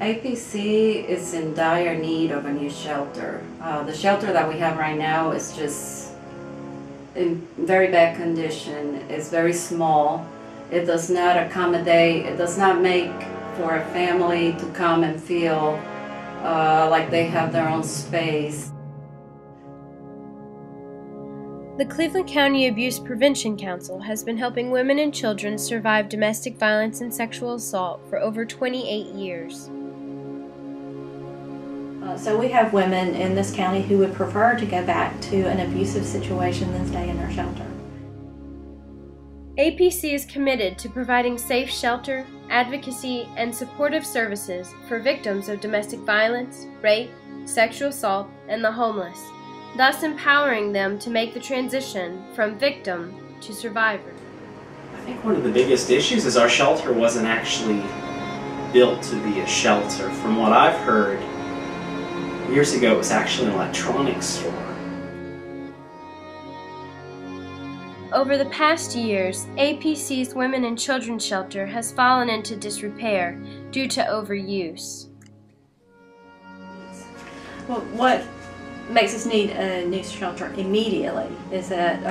APC is in dire need of a new shelter. The shelter that we have right now is just in very bad condition. It's very small. It does not accommodate, it does not make for a family to come and feel like they have their own space. The Cleveland County Abuse Prevention Council has been helping women and children survive domestic violence and sexual assault for over 28 years. So we have women in this county who would prefer to go back to an abusive situation than stay in our shelter. APC is committed to providing safe shelter, advocacy, and supportive services for victims of domestic violence, rape, sexual assault, and the homeless, thus empowering them to make the transition from victim to survivor. I think one of the biggest issues is our shelter wasn't actually built to be a shelter. From what I've heard, years ago it was actually an electronics store. Over the past years, APC's Women and Children's Shelter has fallen into disrepair due to overuse. Well, what makes us need a new shelter immediately is that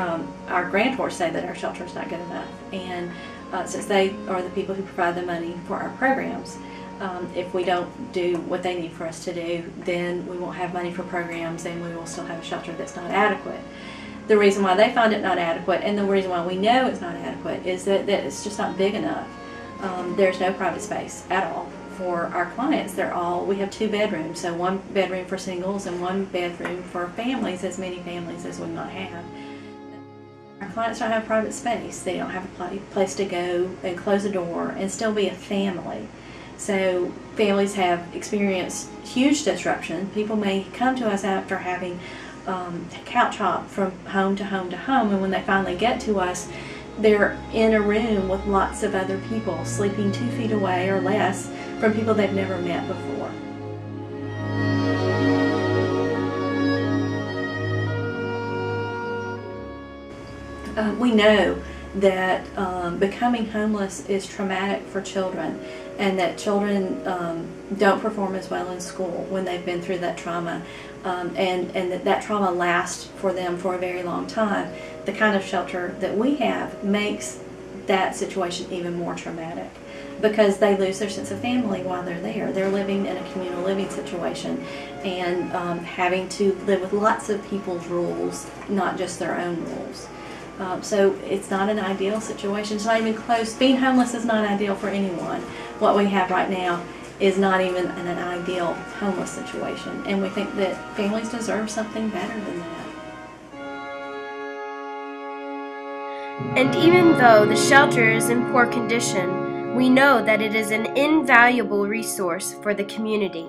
our grantors say that our shelter is not good enough, and since they are the people who provide the money for our programs, if we don't do what they need for us to do, then we won't have money for programs and we will still have a shelter that's not adequate. The reason why they find it not adequate, and the reason why we know it's not adequate, is that it's just not big enough. There's no private space at all for our clients. We have 2 bedrooms, so 1 bedroom for singles and 1 bedroom for families, as many families as we might have. Our clients don't have private space. They don't have a place to go and close a door and still be a family. So families have experienced huge disruption. People may come to us after having couch hop from home to home to home, and when they finally get to us, they're in a room with lots of other people, sleeping 2 feet away or less from people they've never met before. We know that becoming homeless is traumatic for children, and that children don't perform as well in school when they've been through that trauma, and that trauma lasts for them for a very long time. The kind of shelter that we have makes that situation even more traumatic, because they lose their sense of family while they're there. They're living in a communal living situation and having to live with lots of people's rules, not just their own rules. So it's not an ideal situation. It's not even close. Being homeless is not ideal for anyone. What we have right now is not even an ideal homeless situation, and we think that families deserve something better than that. And even though the shelter is in poor condition, we know that it is an invaluable resource for the community.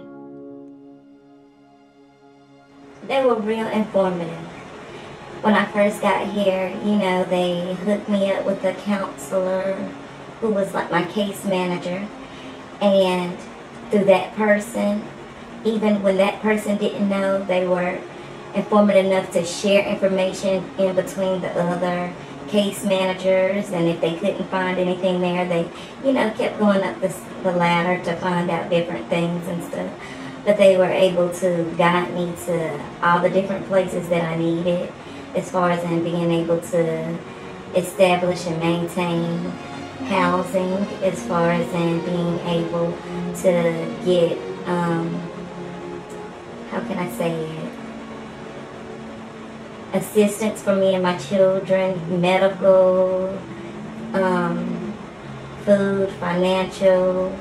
They were real informative. When I first got here, they hooked me up with a counselor who was like my case manager. And through that person, even when that person didn't know, they were informative enough to share information in between the other case managers. And if they couldn't find anything there, they, kept going up the ladder to find out different things and stuff. But they were able to guide me to all the different places that I needed, as far as in being able to establish and maintain housing, as far as in being able to get, how can I say it, assistance for me and my children, medical, food, financial,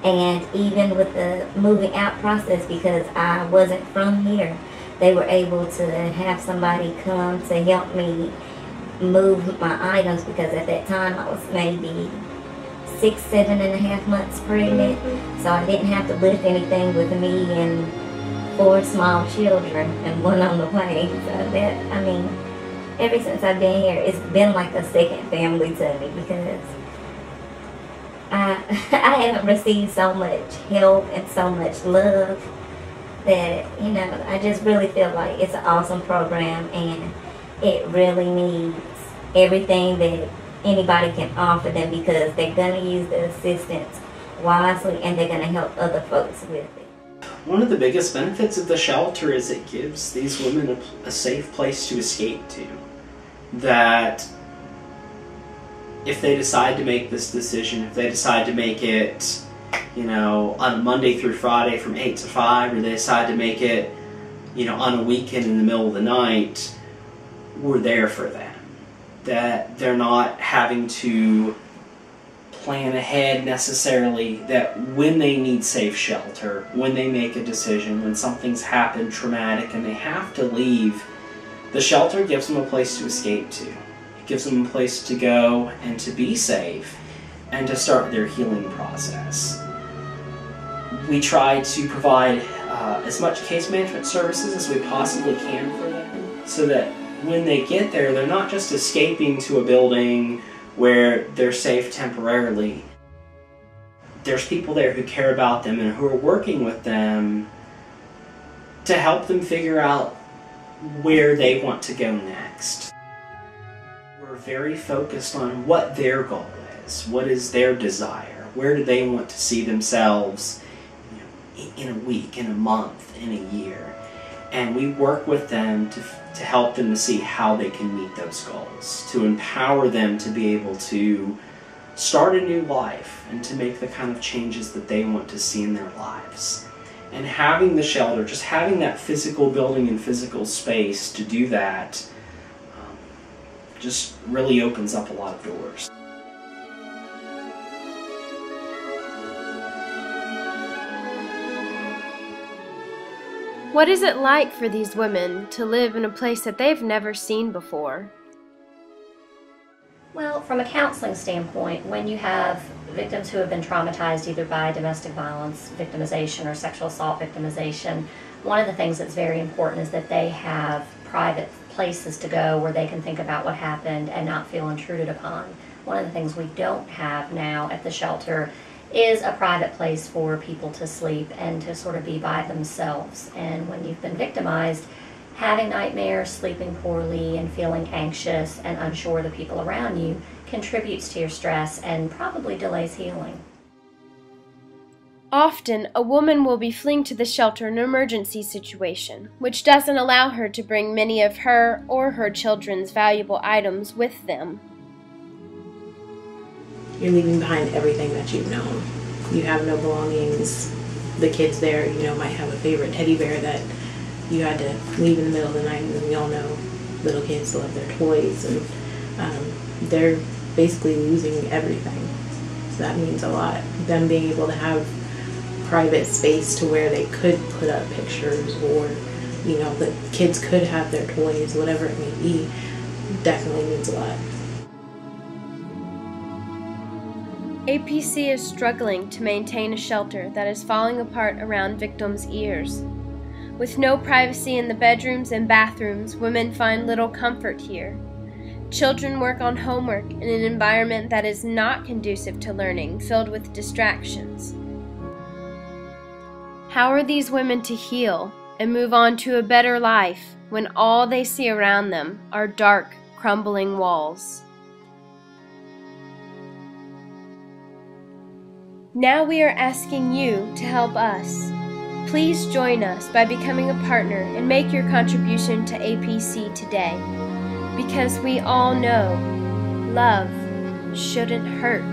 and even with the moving out process, because I wasn't from here. They were able to have somebody come to help me move my items, because at that time I was maybe 6, 7.5 months pregnant, so I didn't have to lift anything with me and 4 small children and 1 on the way. So that, ever since I've been here, it's been like a second family to me, because I haven't received so much help and so much love that, I just really feel like it's an awesome program, and it really needs everything that anybody can offer them, because they're going to use the assistance wisely, and they're going to help other folks with it. One of the biggest benefits of the shelter is it gives these women a safe place to escape to. That if they decide to make this decision, if they decide to make it, on a Monday through Friday from 8 to 5, or they decide to make it, on a weekend in the middle of the night, we're there for them. That they're not having to plan ahead necessarily, that when they need safe shelter, when they make a decision, when something's happened traumatic and they have to leave, the shelter gives them a place to escape to. It gives them a place to go and to be safe and to start their healing process. We try to provide as much case management services as we possibly can for them, so that when they get there, they're not just escaping to a building where they're safe temporarily. There's people there who care about them and who are working with them to help them figure out where they want to go next. We're very focused on what their goal is, what is their desire, where do they want to see themselves in a week, in a month, in a year. And we work with them to help them to see how they can meet those goals, to empower them to be able to start a new life and to make the kind of changes that they want to see in their lives. And having the shelter, just having that physical building and physical space to do that, just really opens up a lot of doors. What is it like for these women to live in a place that they've never seen before? Well, from a counseling standpoint, when you have victims who have been traumatized either by domestic violence victimization or sexual assault victimization, one of the things that's very important is that they have private places to go where they can think about what happened and not feel intruded upon. One of the things we don't have now at the shelter is a private place for people to sleep and to sort of be by themselves. And when you've been victimized, having nightmares, sleeping poorly, and feeling anxious and unsure of the people around you contributes to your stress and probably delays healing. Often, a woman will be fleeing to the shelter in an emergency situation, which doesn't allow her to bring many of her or her children's valuable items with them. You're leaving behind everything that you've known. You have no belongings. The kids there, might have a favorite teddy bear that you had to leave in the middle of the night, and we all know little kids love their toys, and they're basically losing everything. So that means a lot. Them being able to have private space to where they could put up pictures, or the kids could have their toys, whatever it may be, definitely means a lot. APC is struggling to maintain a shelter that is falling apart around victims' ears. With no privacy in the bedrooms and bathrooms, women find little comfort here. Children work on homework in an environment that is not conducive to learning, filled with distractions. How are these women to heal and move on to a better life when all they see around them are dark, crumbling walls? Now we are asking you to help us. Please join us by becoming a partner and make your contribution to APC today, because we all know love shouldn't hurt.